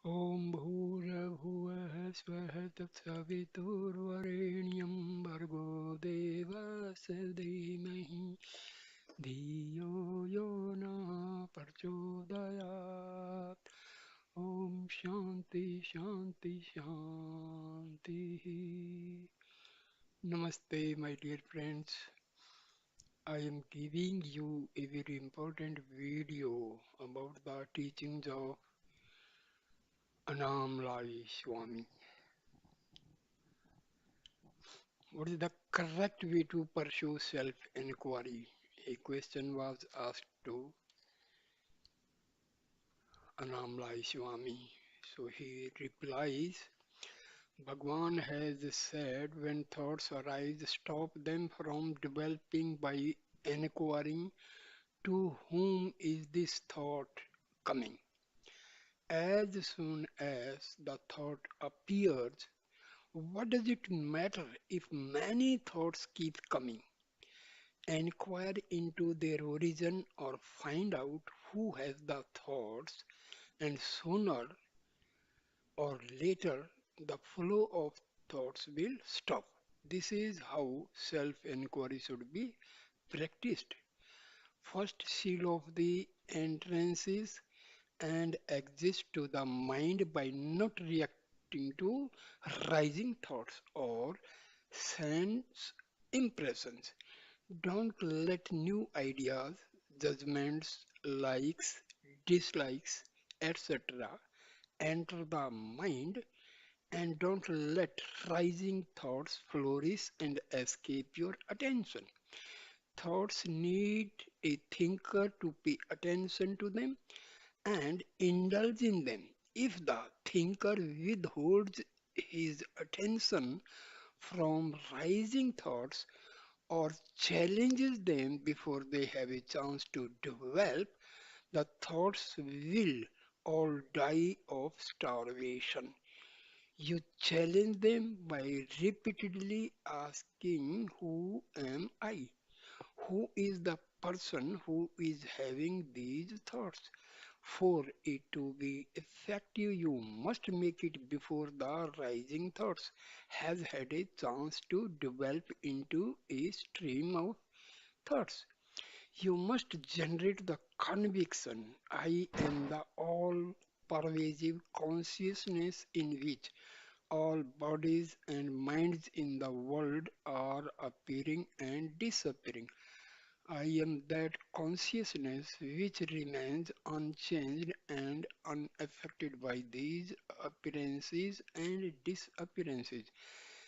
ॐ भूर्भुवः स्वः तत्सवितुर्वरेण्यं भर्गो देवस्य धीमहि धियो यो नः प्रचोदयात् ॐ शान्ति शान्ति शान्तिः. Namaste, my dear friends. I am giving you a very important video about the teachings of Annamalai Swami. What is the correct way to pursue self-inquiry? A question was asked to Annamalai Swami. So he replies, Bhagwan has said when thoughts arise, stop them from developing by inquiring to whom is this thought coming. As soon as the thought appears, what does it matter if many thoughts keep coming? Inquire into their origin or find out who has the thoughts, and sooner or later the flow of thoughts will stop. This is how self inquiry should be practiced. First, seal off the entrances and exist to the mind by not reacting to rising thoughts or sense impressions. Don't let new ideas, judgments, likes, dislikes, etc. enter the mind, and don't let rising thoughts flourish and escape your attention. Thoughts need a thinker to pay attention to them and indulge in them. If the thinker withholds his attention from rising thoughts or challenges them before they have a chance to develop, the thoughts will all die of starvation. You challenge them by repeatedly asking, Who am I? Who is the person who is having these thoughts? For it to be effective, you must make it before the rising thoughts has had a chance to develop into a stream of thoughts. You must generate the conviction I am the all pervasive consciousness in which all bodies and minds in the world are appearing and disappearing. I am that consciousness which remains unchanged and unaffected by these appearances and disappearances.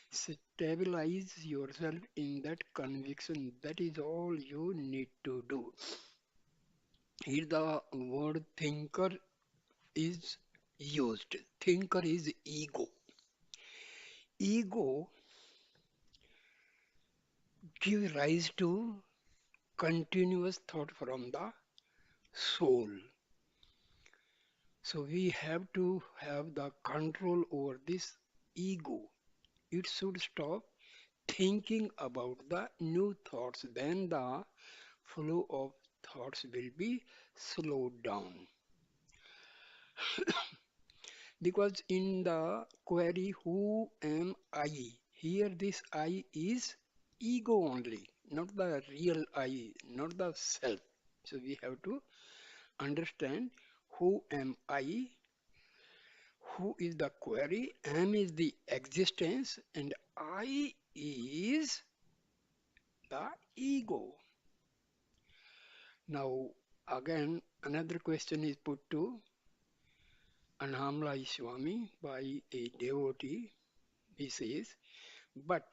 Stabilize yourself in that conviction. That is all you need to do. Here, the word thinker is used. Thinker is ego. Ego gives rise to continuous thought from the soul. So we have to have the control over this ego. It should stop thinking about the new thoughts. Then the flow of thoughts will be slowed down. Because in the query, who am I? Here, this I is ego only, not the real I, not the self. So we have to understand who am I, who is the query, am is the existence, and I is the ego. Now, again, another question is put to Annamalai Swami by a devotee. He says, But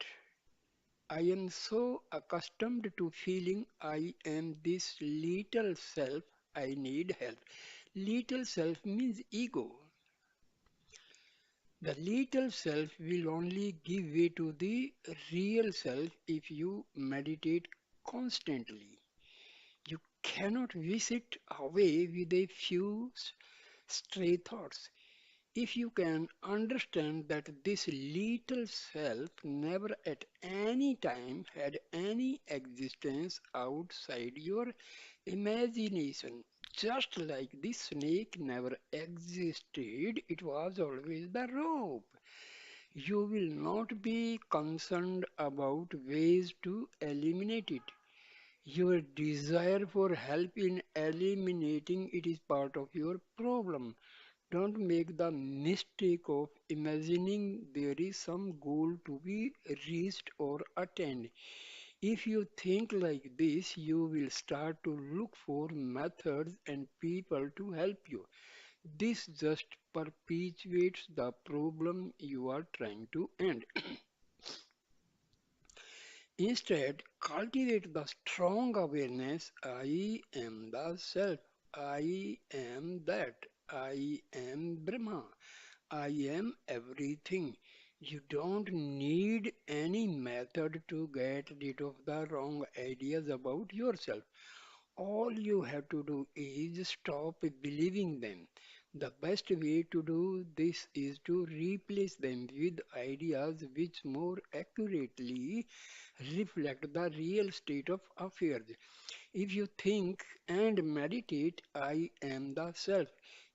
I am so accustomed to feeling I am this little self, I need help. Little self means ego. The little self will only give way to the real self if you meditate constantly. You cannot visit away with a few stray thoughts. If you can understand that this little self never at any time had any existence outside your imagination, Just like the snake never existed, it was always the rope. You will not be concerned about ways to eliminate it. Your desire for help in eliminating it is part of your problem. Don't make the mistake of imagining there is some goal to be reached or attained. If you think like this, you will start to look for methods and people to help you. This just perpetuates the problem you are trying to end. Instead, cultivate the strong awareness I am the self, I am that, I am Brahma, I am everything. You don't need any method to get rid of the wrong ideas about yourself. All you have to do is stop believing them. The best way to do this is to replace them with ideas which more accurately reflect the real state of affairs. If you think and meditate, I am the self,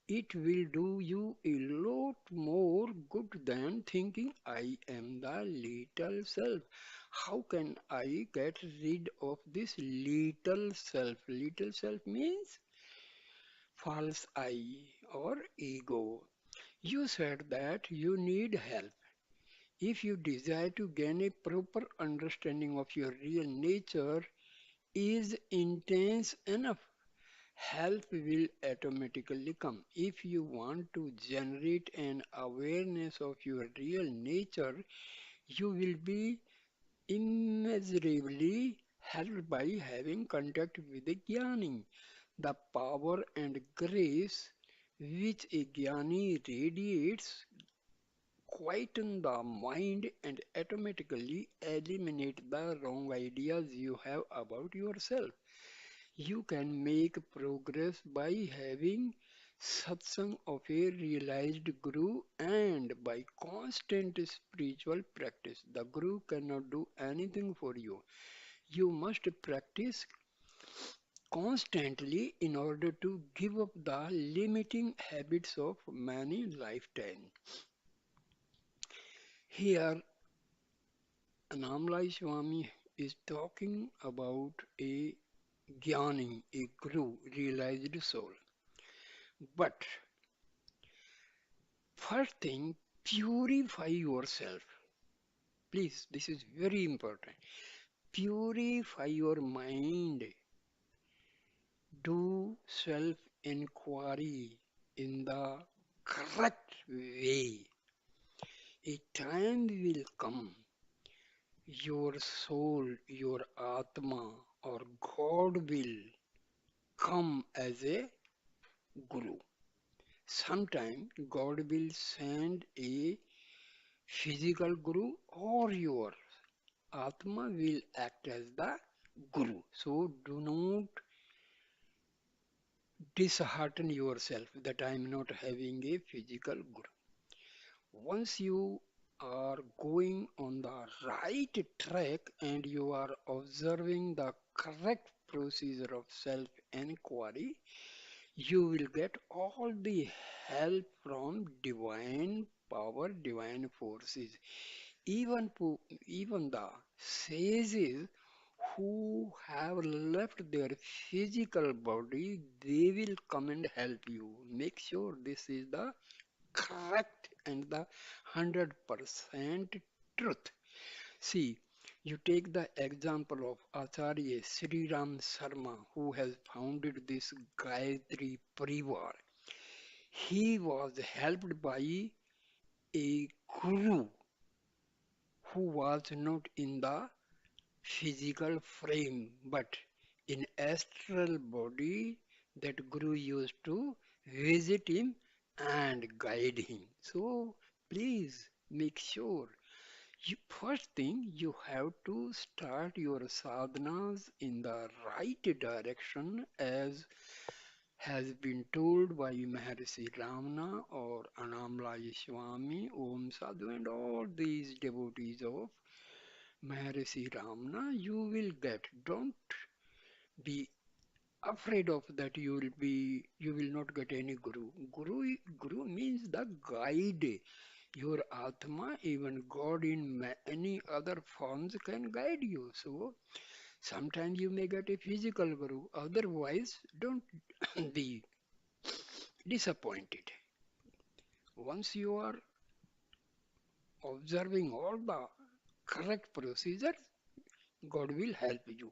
it will do you a lot more good than thinking, I am the little self. How can I get rid of this little self? Little self means false I or ego. You said that you need help. If you desire to gain a proper understanding of your real nature is intense enough, help will automatically come. If you want to generate an awareness of your real nature, you will be immeasurably helped by having contact with a Jnani. The power and grace which a Jnani radiates quieten the mind and automatically eliminate the wrong ideas you have about yourself. You can make progress by having satsang of a realized guru and by constant spiritual practice. The guru cannot do anything for you. You must practice constantly in order to give up the limiting habits of many lifetimes. Here, Annamalai Swami is talking about a Jnani, a guru, realized soul. But first thing, purify yourself. Please, this is very important. Purify your mind. Do self inquiry in the correct way. A time will come, your soul, your Atma, or God will come as a guru. Sometime God will send a physical guru or your Atma will act as the guru. So do not dishearten yourself that I am not having a physical guru. Once you are going on the right track and you are observing the correct procedure of self inquiry, you will get all the help from divine power, divine forces. Even, even the sages who have left their physical body, they will come and help you. Make sure this is the correct and the 100% truth. See, you take the example of Acharya Sri Ram Sarma, who has founded this Gayatri Parivar. He was helped by a guru who was not in the physical frame but in astral body. That guru used to visit him and guide him. So please make sure first thing you have to start your sadhanas in the right direction as has been told by Maharishi Ramana or Annamalai Swami, Om Sadhu and all these devotees of Maharishi Ramana. You will get. Don't be afraid of that you will not get any guru means the guide. Your atma, even God in many other forms can guide you. So sometimes you may get a physical guru, otherwise don't be disappointed. Once you are observing all the correct procedures, God will help you.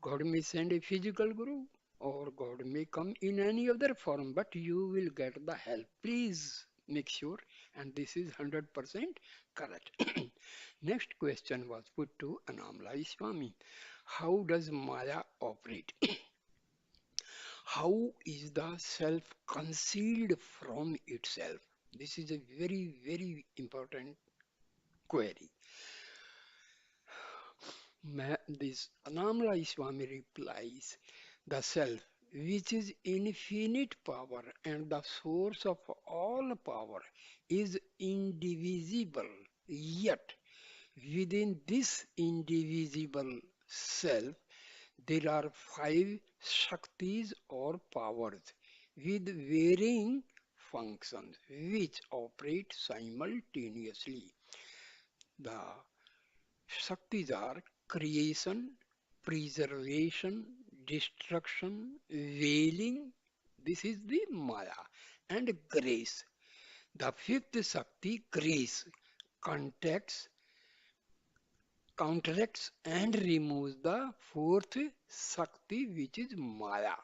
God may send a physical guru or God may come in any other form, but you will get the help. Please make sure, and this is 100% correct. Next question was put to Annamalai Swami. How does Maya operate? How is the self concealed from itself? This is a very, very important query. This Annamalai Swami replies, the self, which is infinite power and the source of all power, is indivisible. Yet, within this indivisible self, there are five Shaktis or powers with varying functions which operate simultaneously. The Shaktis are creation, preservation, destruction, veiling. This is the Maya. And grace. The fifth Shakti, grace, contacts, counteracts and removes the fourth Shakti, which is Maya.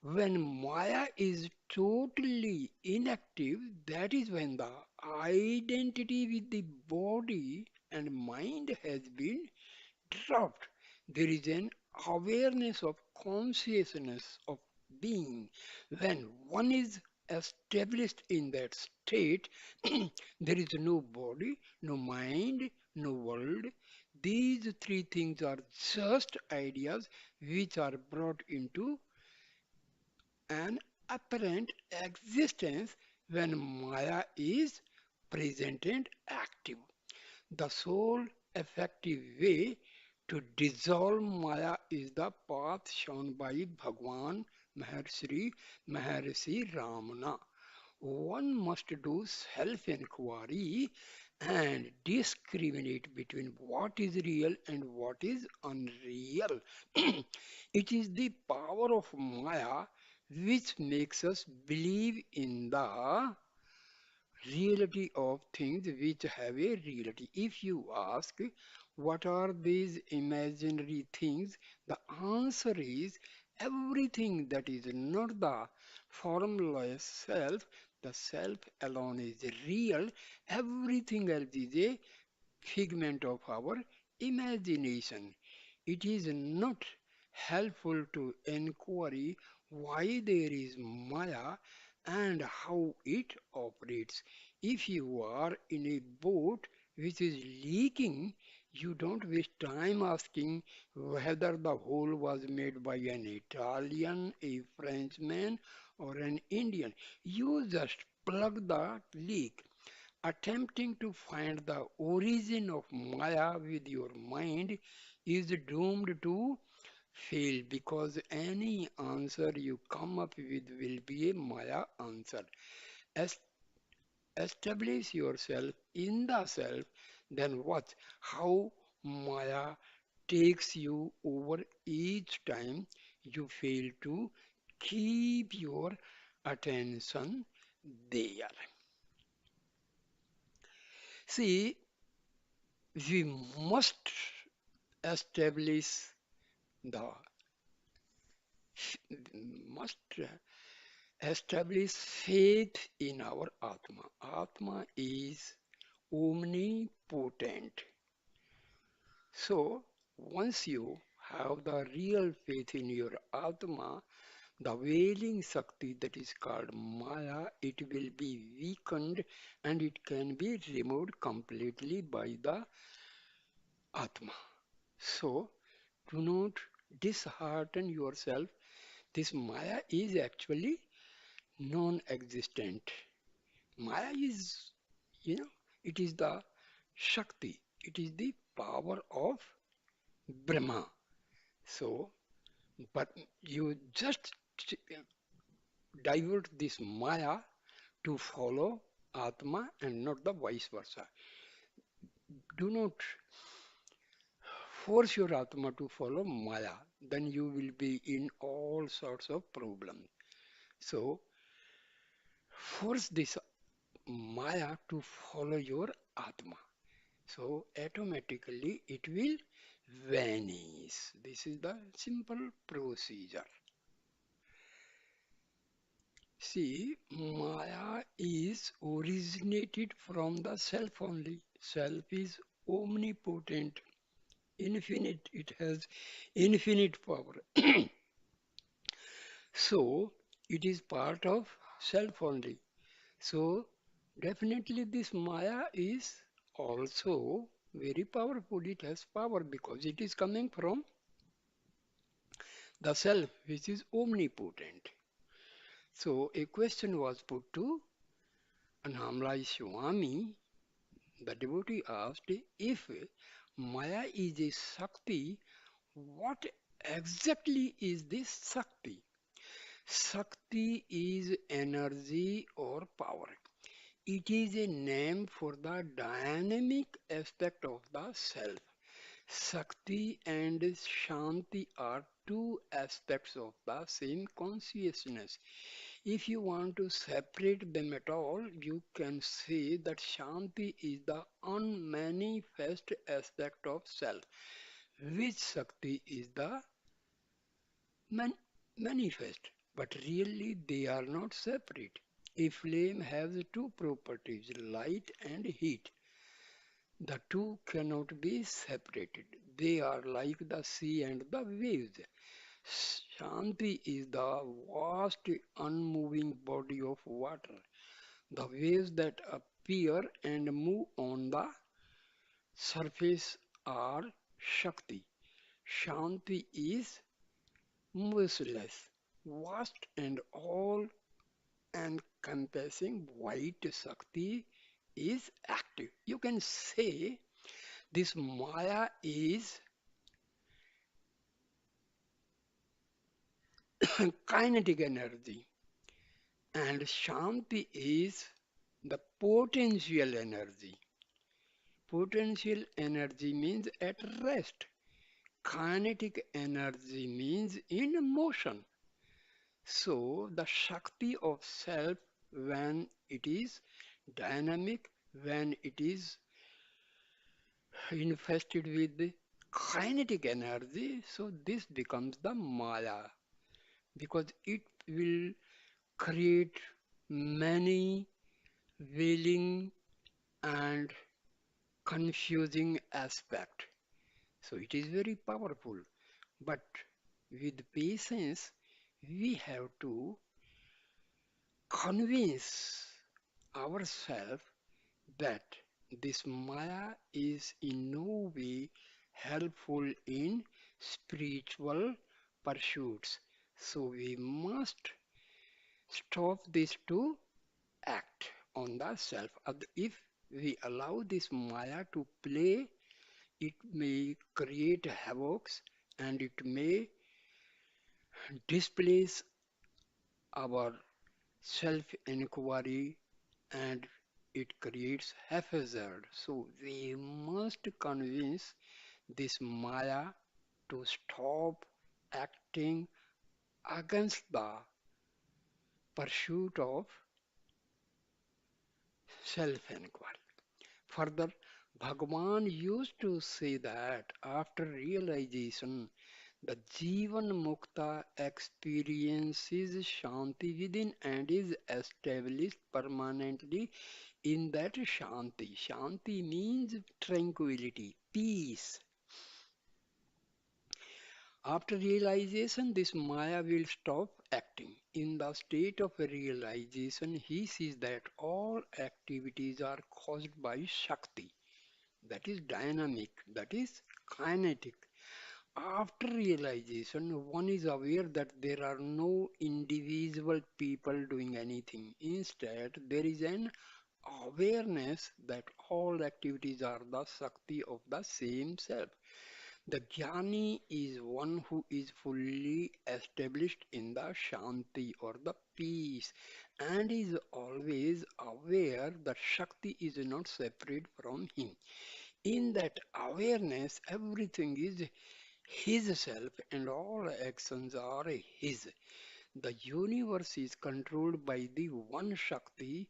When Maya is totally inactive, that is when the identity with the body and mind has been dropped. There is an awareness of consciousness of being. When one is established in that state, there is no body, no mind, no world. These three things are just ideas which are brought into an apparent existence when Maya is present and active. The sole effective way to dissolve Maya is the path shown by Bhagwan Maharishi Ramana. One must do self-inquiry and discriminate between what is real and what is unreal. It is the power of Maya which makes us believe in the reality of things which have a reality. If you ask, what are these imaginary things? The answer is everything that is not the formless self. The self alone is real. Everything else is a figment of our imagination. It is not helpful to inquiry why there is Maya and how it operates. If you are in a boat which is leaking, you don't waste time asking whether the hole was made by an Italian, a Frenchman, or an Indian. You just plug the leak. Attempting to find the origin of Maya with your mind is doomed to fail because any answer you come up with will be a Maya answer. Es- Establish yourself in the self, then watch how Maya takes you over each time you fail to keep your attention there. See, we must establish the must establish faith in our Atma. Atma is omnipotent. So once you have the real faith in your Atma, the veiling Shakti that is called Maya, it will be weakened and it can be removed completely by the Atma. So do not dishearten yourself. This Maya is actually non-existent. Maya is, you know, it is the Shakti. It is the power of Brahma. So But you just divert this Maya to follow Atma and not the vice versa. Do not force your Atma to follow Maya, then you will be in all sorts of problems. So, force this Maya to follow your Atma. So, automatically it will vanish. This is the simple procedure. See, Maya is originated from the self only. Self is omnipotent, infinite. It has infinite power. So it is part of self only. So definitely this Maya is also very powerful. It has power because it is coming from the self which is omnipotent. So a question was put to Annamalai Swami. The devotee asked, if Maya is a Shakti, what exactly is this Shakti? Shakti is energy or power. It is a name for the dynamic aspect of the self. Shakti and Shanti are two aspects of the same consciousness. If you want to separate them at all, you can say that Shanti is the unmanifest aspect of self, which Shakti is the man- manifest. But really, they are not separate. A flame has two properties, light and heat. The two cannot be separated. They are like the sea and the waves. Shanti is the vast, unmoving body of water. The waves that appear and move on the surface are Shakti. Shanti is merciless, vast, and all encompassing. White Shakti is active. You can say this Maya is kinetic energy, and Shanti is the potential energy. Potential energy means at rest. Kinetic energy means in motion. So the Shakti of self, when it is dynamic, when it is infested with the kinetic energy, so this becomes the Maya because it will create many wailing and confusing aspect. So it is very powerful. But with patience, we have to convince ourselves that this Maya is in no way helpful in spiritual pursuits. So we must stop this to act on the self. If we allow this Maya to play, it may create havocs and it may displace our self-inquiry and it creates haphazard. So we must convince this Maya to stop acting against the pursuit of self-inquiry. Further, Bhagavan used to say that after realization, the Jivan Mukta experiences Shanti within and is established permanently in that Shanti. Shanti means tranquility, peace. After realization, this Maya will stop acting. In the state of realization, he sees that all activities are caused by Shakti, that is dynamic, that is kinetic. After realization, one is aware that there are no individual people doing anything. Instead, there is an awareness that all activities are the Shakti of the same self. The Jnani is one who is fully established in the Shanti or the peace and is always aware that Shakti is not separate from him. In that awareness, everything is his self and all actions are his. The universe is controlled by the one Shakti,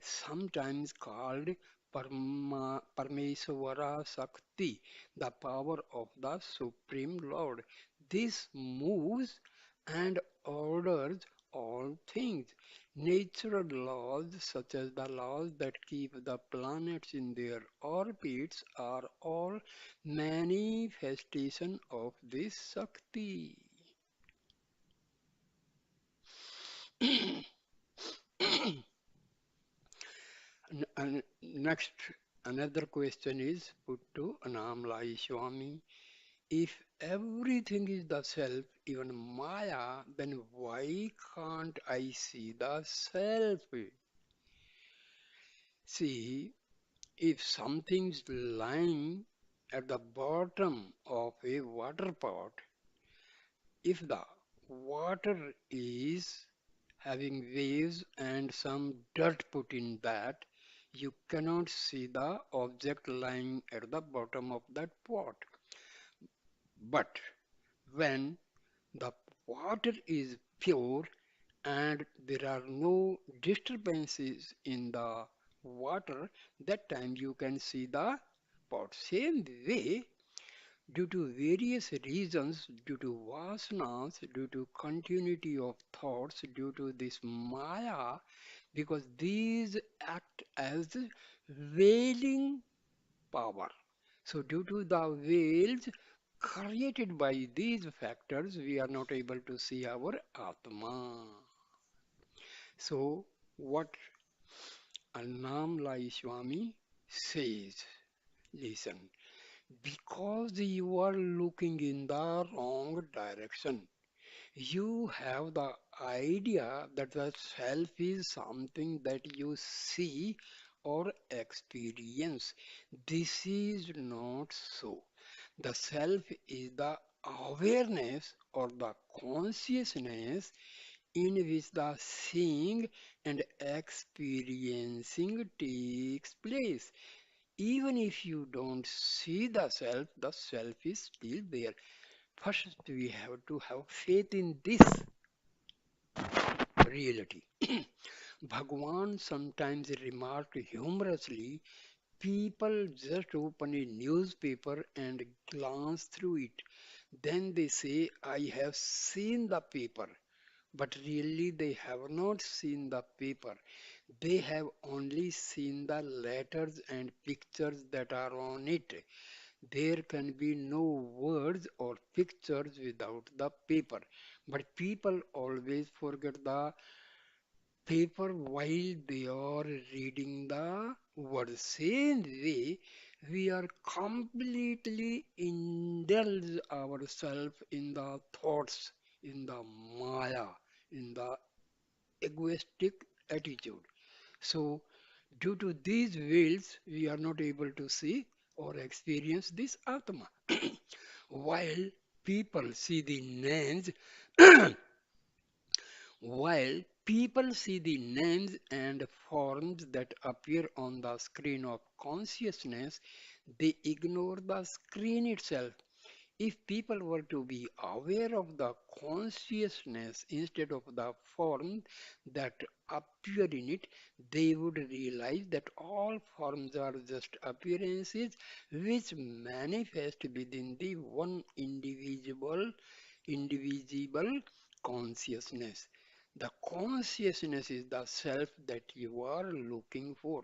sometimes called Parmeswara Sakti, the power of the Supreme Lord. This moves and orders all things. Natural laws, such as the laws that keep the planets in their orbits, are all manifestation of this Sakti. And next, another question is put to Annamalai Swami. If everything is the self, even Maya, then why can't I see the self? See, if something's lying at the bottom of a water pot, if the water is having waves and some dirt put in that, you cannot see the object lying at the bottom of that pot. But when the water is pure and there are no disturbances in the water, that time you can see the pot. Same way, due to various reasons, due to vasanas, due to continuity of thoughts, due to this maya, because these act as veiling power. So, due to the veils created by these factors, we are not able to see our Atma. So, what Annamalai Swami says, listen, because you are looking in the wrong direction. You have the idea that the self is something that you see or experience. This is not so. The self is the awareness or the consciousness in which the seeing and experiencing takes place. Even if you don't see the self is still there. First, we have to have faith in this reality. Bhagwan sometimes remarked humorously, people just open a newspaper and glance through it. Then they say, I have seen the paper. But really, they have not seen the paper. They have only seen the letters and pictures that are on it. There can be no words or pictures without the paper. But people always forget the paper while they are reading the words. Same way, we are completely indulge ourselves in the thoughts, in the maya, in the egoistic attitude. So, due to these wills, we are not able to see or experience this Atma. While people see the names, while people see the names and forms that appear on the screen of consciousness, they ignore the screen itself. If people were to be aware of the consciousness instead of the form that appear in it, they would realize that all forms are just appearances which manifest within the one indivisible consciousness. The consciousness is the self that you are looking for.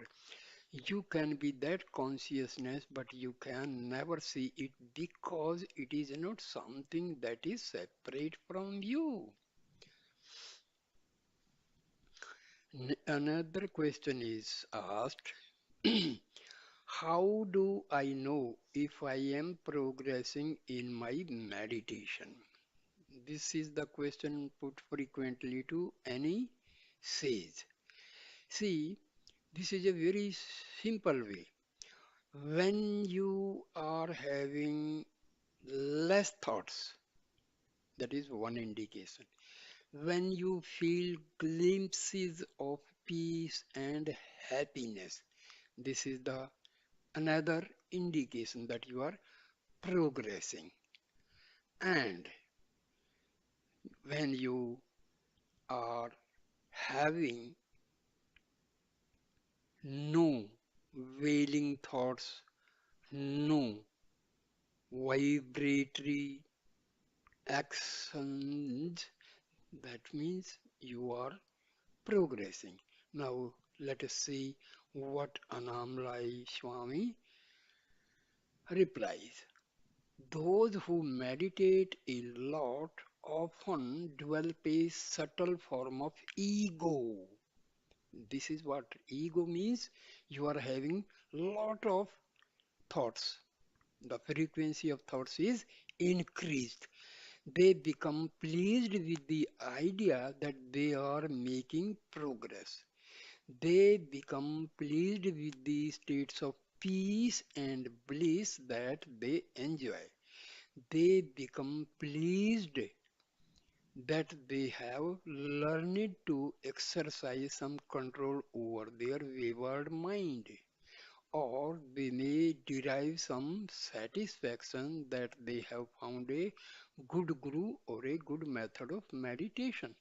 You can be that consciousness, but you can never see it because it is not something that is separate from you. Another question is asked, how do I know if I am progressing in my meditation? This is the question put frequently to any sage. See, this is a very simple way. When you are having less thoughts. That is one indication. When you feel glimpses of peace and happiness, this is the another indication that you are progressing. And when you are having no wailing thoughts, no vibratory actions, that means you are progressing. Now let us see what Annamalai Swami replies. Those who meditate a lot often develop a subtle form of ego. This is what ego means. You are having lot of thoughts. The frequency of thoughts is increased. They become pleased with the idea that they are making progress. They become pleased with the states of peace and bliss that they enjoy. They become pleased that they have learned to exercise some control over their wayward mind, or they may derive some satisfaction that they have found a good guru or a good method of meditation.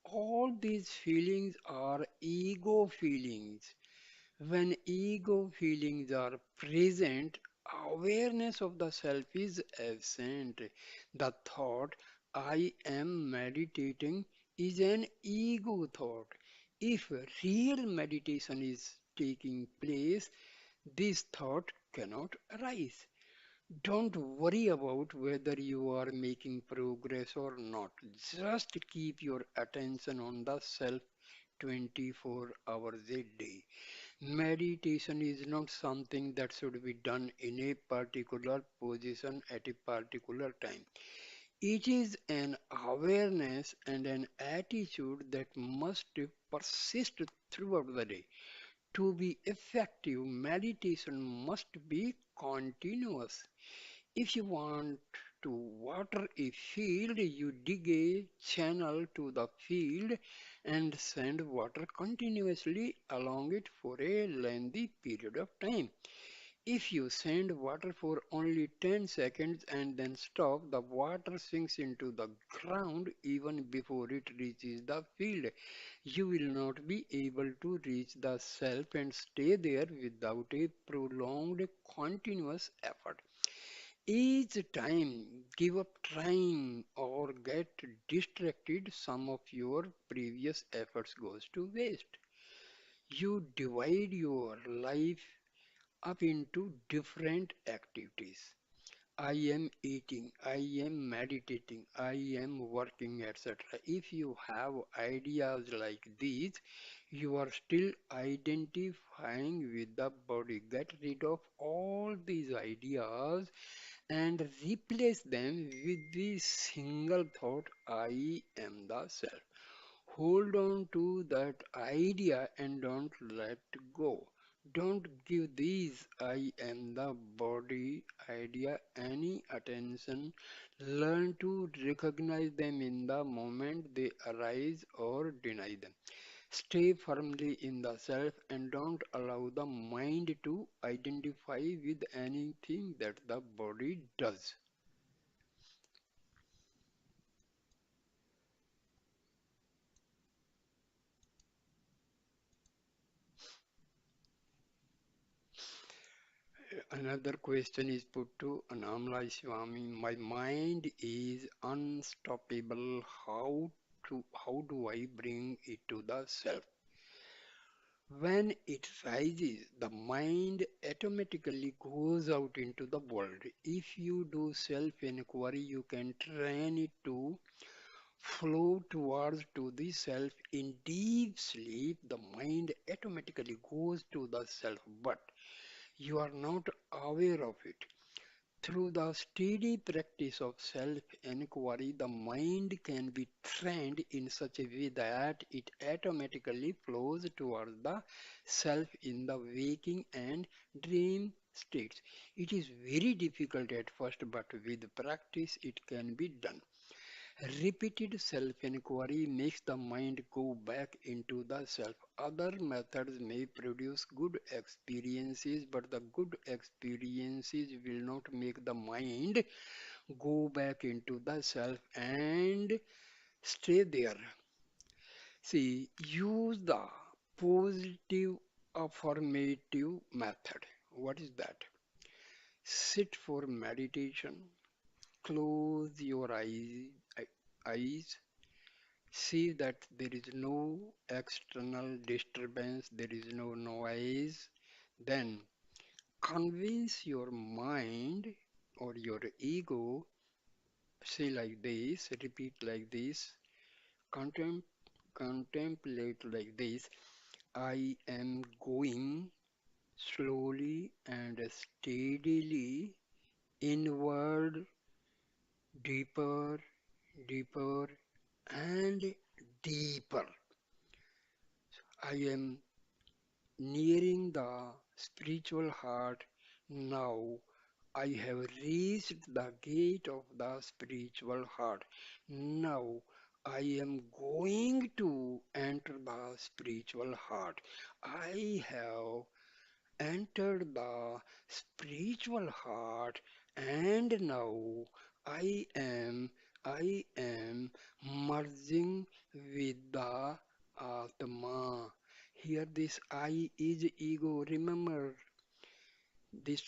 All these feelings are ego feelings. When ego feelings are present, awareness of the self is absent. The thought, I am meditating, is an ego thought. If real meditation is taking place, this thought cannot arise. Don't worry about whether you are making progress or not. Just keep your attention on the self 24 hours a day. Meditation is not something that should be done in a particular position at a particular time. It is an awareness and an attitude that must persist throughout the day. To be effective, meditation must be continuous. If you want to water a field, you dig a channel to the field and send water continuously along it for a lengthy period of time. If you send water for only 10 seconds and then stop, the water sinks into the ground even before it reaches the field. You will not be able to reach the self and stay there without a prolonged continuous effort. Each time give up trying or get distracted, some of your previous efforts goes to waste. You divide your life up into different activities. I am eating, I am meditating, I am working, etc. If you have ideas like these, you are still identifying with the body. Get rid of all these ideas and replace them with the single thought, I am the self. Hold on to that idea and don't let go. Don't give these I am the body idea any attention. Learn to recognize them in the moment they arise or deny them. Stay firmly in the self and don't allow the mind to identify with anything that the body does. Another question is put to Annamalai Swami. My mind is unstoppable. How do I bring it to the self? When it rises, the mind automatically goes out into the world. If you do self-inquiry, you can train it to flow towards to the self. In deep sleep, the mind automatically goes to the self, but you are not aware of it. Through the steady practice of self-inquiry, the mind can be trained in such a way that it automatically flows towards the self in the waking and dream states. It is very difficult at first, but with practice it can be done. Repeated self-inquiry makes the mind go back into the self. Other methods may produce good experiences, but the good experiences will not make the mind go back into the self and stay there. See, use the positive affirmative method. What is that? Sit for meditation, close your eyes, see that there is no external disturbance, there is no noise. Then convince your mind or your ego, say like this, repeat like this, contem contemplate like this. I am going slowly and steadily inward, deeper, deeper, and deeper. I am nearing the spiritual heart now. I have reached the gate of the spiritual heart. Now I am going to enter the spiritual heart. I have entered the spiritual heart, and now I am I am merging with the Atma. Here this I is ego. Remember this,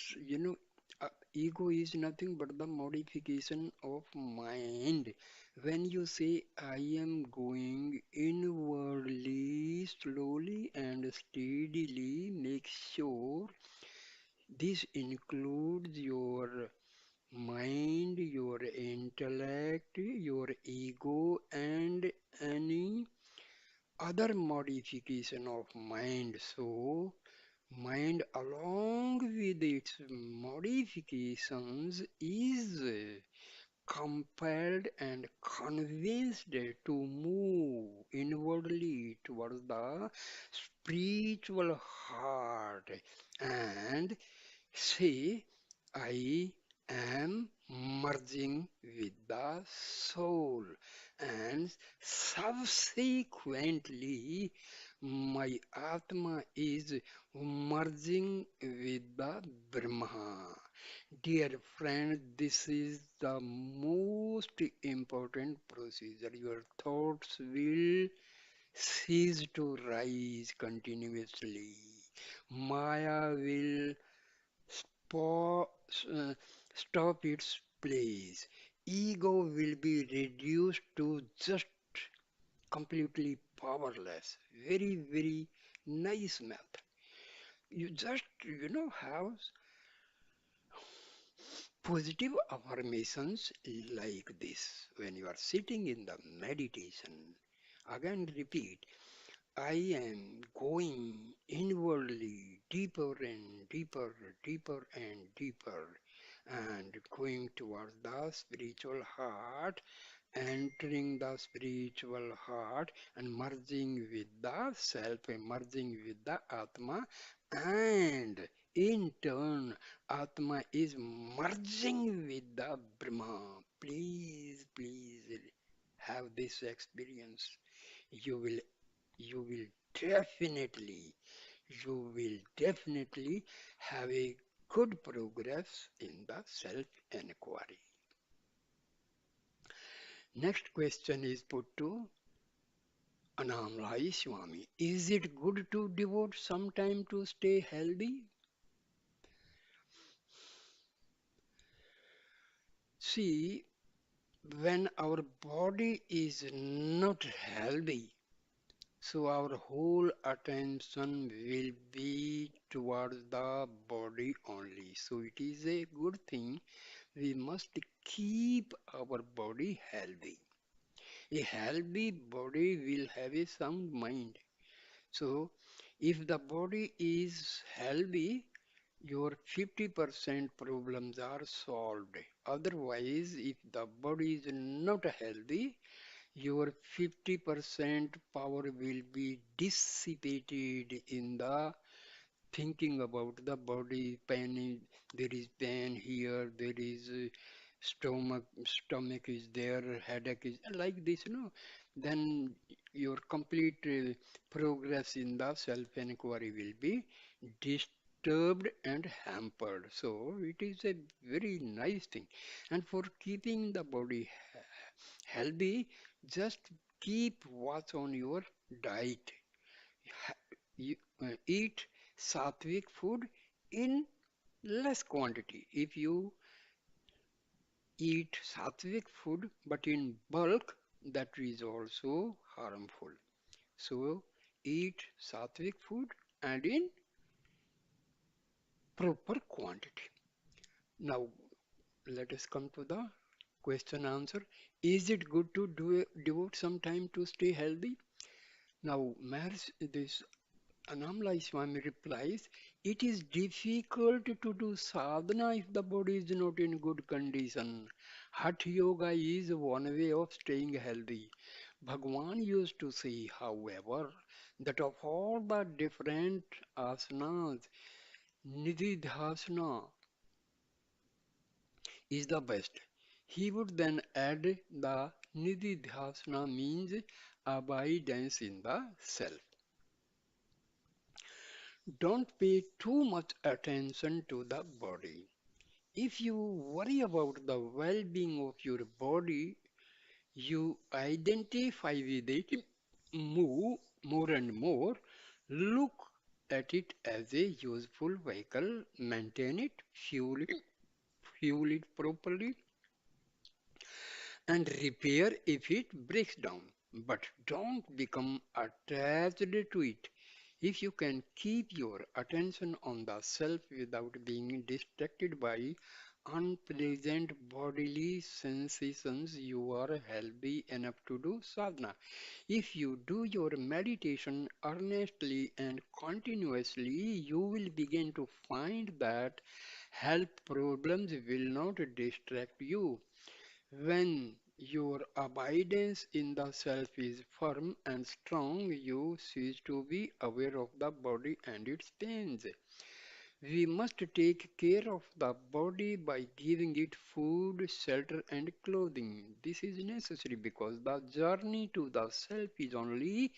ego is nothing but the modification of mind. When you say I am going inwardly, slowly and steadily, make sure this includes your mind, your intellect, your ego, and any other modification of mind. So, mind, along with its modifications, is compelled and convinced to move inwardly towards the spiritual heart and say, I am merging with the soul, and subsequently, my Atma is merging with the Brahma. Dear friend, this is the most important procedure. Your thoughts will cease to rise continuously. Maya will spo- uh, stop its place. Ego will be reduced to just completely powerless. Very, very nice method. You just, have positive affirmations like this when you are sitting in the meditation. Again, repeat. I am going inwardly deeper and deeper, deeper and deeper, and going towards the spiritual heart, entering the spiritual heart and merging with the self, merging with the Atma, and in turn, Atma is merging with the Brahma. Please, please have this experience. You will you will definitely, you will definitely have a good progress in the self-inquiry. Next question is put to Annamalai Swami. Is it good to devote some time to stay healthy? See, when our body is not healthy, so our whole attention will be towards the body only. So it is a good thing. We must keep our body healthy. A healthy body will have a sound mind. So if the body is healthy, your 50% problems are solved. Otherwise, if the body is not healthy, your 50% power will be dissipated in the thinking about the body pain. There is pain here, there is stomach is there, headache is like this, then your complete progress in the self-inquiry will be disturbed and hampered. So it is a very nice thing. And for keeping the body healthy, just keep watch on your diet. You eat sattvic food in less quantity. If you eat sattvic food but in bulk, that is also harmful. So eat sattvic food and in proper quantity. Now let us come to the question answer. Is it good to devote some time to stay healthy? Now, Maharaj, this Annamalai Swami replies, it is difficult to do sadhana if the body is not in good condition. Hatha yoga is one way of staying healthy. Bhagwan used to say, however, that of all the different asanas, nididhasana is the best. He would then add the nididhasana means abidance in the self. Don't pay too much attention to the body. If you worry about the well-being of your body, you identify with it more and more. Look at it as a useful vehicle, maintain it, fuel it properly, and repair if it breaks down. But don't become attached to it. If you can keep your attention on the self without being distracted by unpleasant bodily sensations, you are healthy enough to do sadhana. If you do your meditation earnestly and continuously, you will begin to find that health problems will not distract you. When your abidance in the self is firm and strong, you cease to be aware of the body and its pains. We must take care of the body by giving it food, shelter, and clothing. This is necessary because the journey to the self is only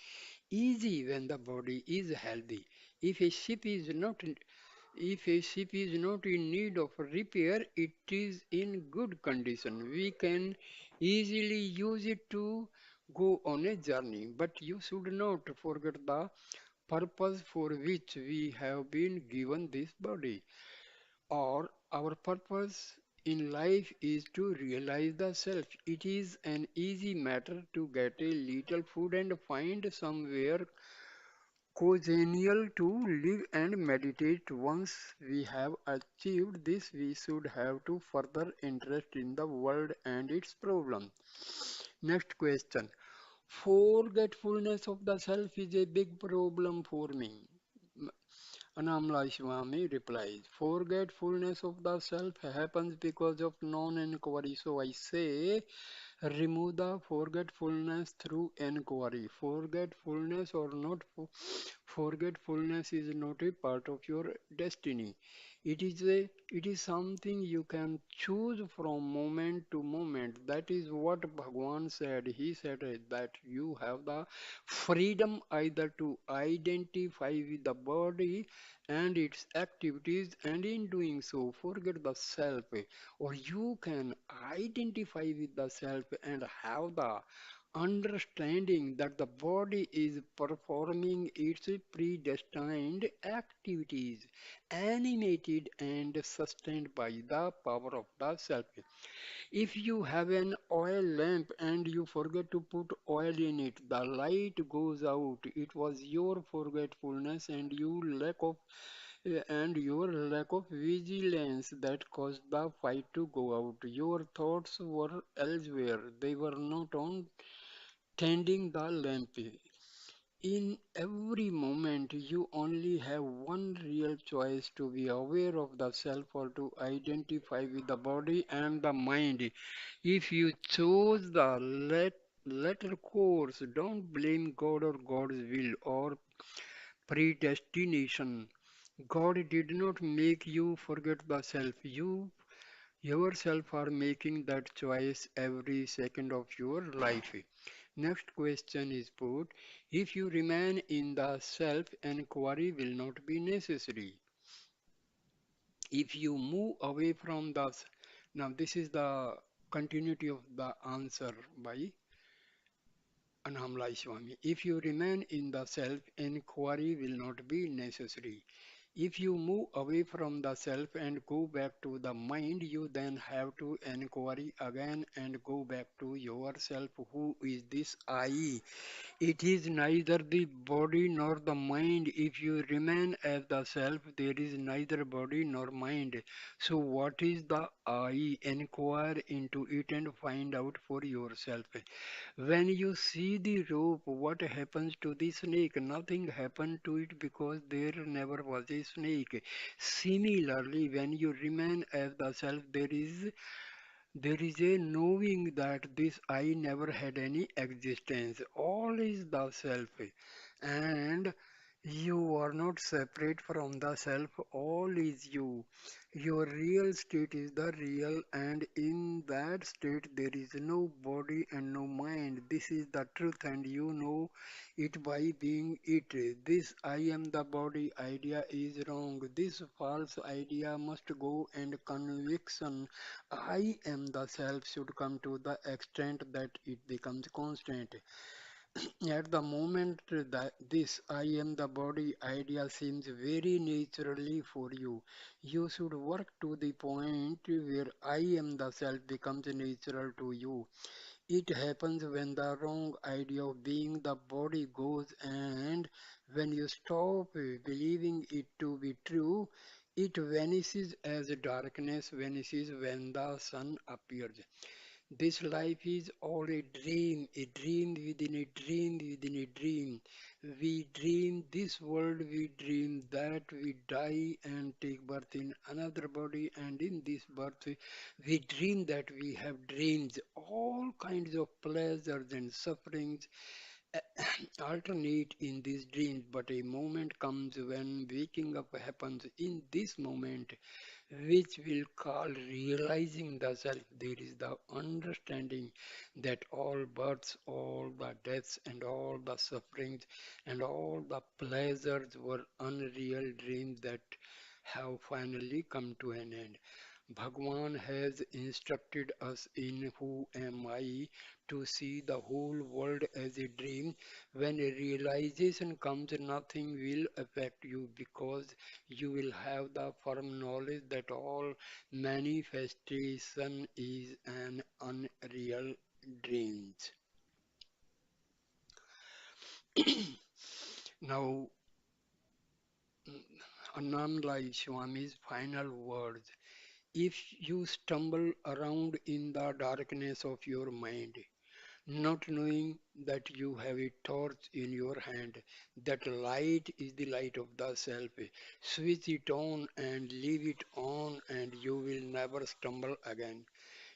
easy when the body is healthy. If a ship is not if a ship is not in need of repair, it is in good condition. We can easily use it to go on a journey, but you should not forget the purpose for which we have been given this body. Or our purpose in life is to realize the self. It is an easy matter to get a little food and find somewhere congenial to live and meditate. Once we have achieved this, we should have to further interest in the world and its problems. Next question. Forgetfulness of the self is a big problem for me. Annamalai Swami replies, forgetfulness of the self happens because of non-inquiry. So I say, remove the forgetfulness through inquiry. Forgetfulness or not forgetfulness is not a part of your destiny. It is something you can choose from moment to moment. That is what Bhagwan said. He said that you have the freedom either to identify with the body and its activities, and in doing so forget the self, or you can identify with the self and have the understanding that the body is performing its predestined activities, animated and sustained by the power of the self. If you have an oil lamp and you forget to put oil in it, the light goes out. It was your forgetfulness and your lack of vigilance that caused the fight to go out. Your thoughts were elsewhere. They were not on tending the lamp. In every moment, you only have one real choice: to be aware of the self or to identify with the body and the mind. If you chose the latter course, don't blame God or God's will or predestination. God did not make you forget the self. You yourself are making that choice every second of your life. Next question is put, if you remain in the self, inquiry will not be necessary. If you move away from the now this is the continuity of the answer by Annamalai Swami. If you remain in the self, inquiry will not be necessary. If you move away from the self and go back to the mind, you then have to inquiry again and go back to yourself. Who is this I? It is neither the body nor the mind. If you remain as the self, there is neither body nor mind. So, what is the I? Inquire into it and find out for yourself. When you see the rope, what happens to the snake? Nothing happened to it because there never was a snake. Similarly, when you remain as the self, there is a knowing that this I never had any existence. All is the self. And you are not separate from the self. All is you. Your real state is the real, and in that state there is no body and no mind. This is the truth, and you know it by being it. This I am the body idea is wrong. This false idea must go, and conviction I am the self should come to the extent that it becomes constant. At the moment that this I am the body idea seems very naturally for you, you should work to the point where I am the self becomes natural to you. It happens when the wrong idea of being the body goes, and when you stop believing it to be true, it vanishes as darkness vanishes when the sun appears. This life is all a dream within a dream within a dream. We dream this world, we dream that, we die and take birth in another body, and in this birth we dream that we have dreams. All kinds of pleasures and sufferings alternate in these dreams, but a moment comes when waking up happens. In this moment, which will call realizing the self, there is the understanding that all births, all the deaths, and all the sufferings, and all the pleasures were unreal dreams that have finally come to an end. Bhagwan has instructed us in Who Am I to see the whole world as a dream. When a realization comes, nothing will affect you because you will have the firm knowledge that all manifestation is an unreal dream. Now, Annamalai Swami's final words. If you stumble around in the darkness of your mind, not knowing that you have a torch in your hand, that light is the light of the self. Switch it on and leave it on, and you will never stumble again.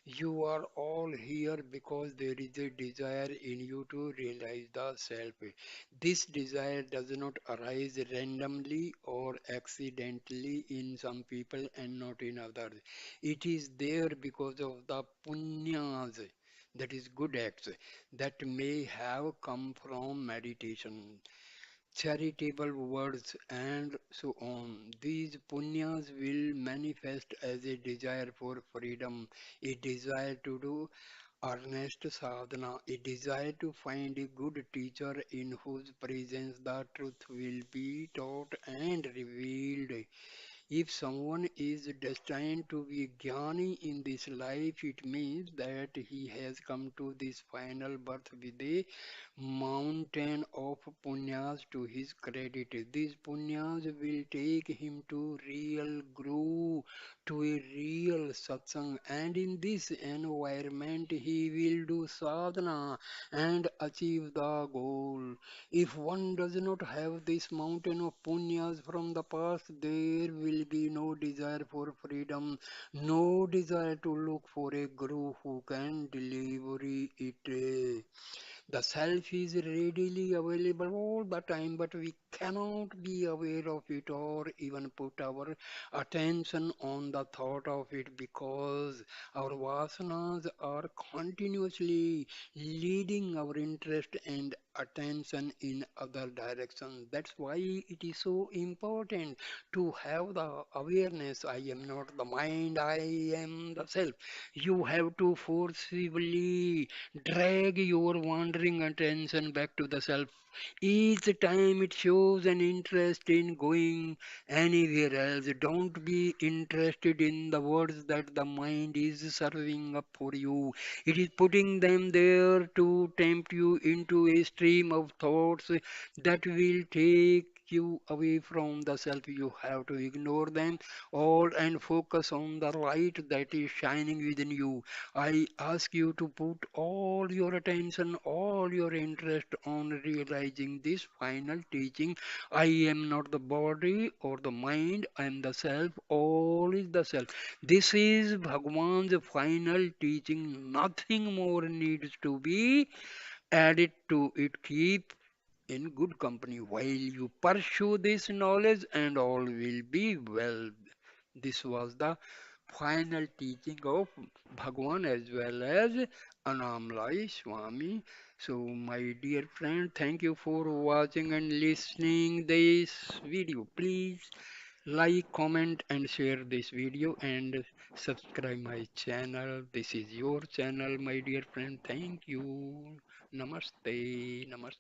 You are all here because there is a desire in you to realize the self. This desire does not arise randomly or accidentally in some people and not in others. It is there because of the punyas, that is good acts, that may have come from meditation, charitable words, and so on. These punyas will manifest as a desire for freedom, a desire to do earnest sadhana, a desire to find a good teacher in whose presence the truth will be taught and revealed. If someone is destined to be jnani in this life, it means that he has come to this final birth with a mountain of punyas to his credit. These punyas will take him to real guru, to a real satsang, and in this environment he will do sadhana and achieve the goal. If one does not have this mountain of punyas from the past, there will will be no desire for freedom, no desire to look for a guru who can deliver it. The self is readily available all the time, but we cannot be aware of it or even put our attention on the thought of it because our vasanas are continuously leading our interest and attention in other directions. That's why it is so important to have the awareness. I am not the mind, I am the self. You have to forcibly drag your wandering attention back to the self. Each time it shows an interest in going anywhere else. Don't be interested in the words that the mind is serving up for you. It is putting them there to tempt you into a stream of thoughts that will take you away from the self. You have to ignore them all and focus on the light that is shining within you. I ask you to put all your attention, all your interest on realizing this final teaching. I am not the body or the mind, I am the self, all is the self. This is Bhagwan's final teaching. Nothing more needs to be added to it. Keep in good company while you pursue this knowledge, and all will be well. This was the final teaching of Bhagwan as well as Annamalai Swami. So, my dear friend, thank you for watching and listening this video. Please like, comment, and share this video and subscribe my channel. This is your channel, my dear friend. Thank you. Namaste. Namaste.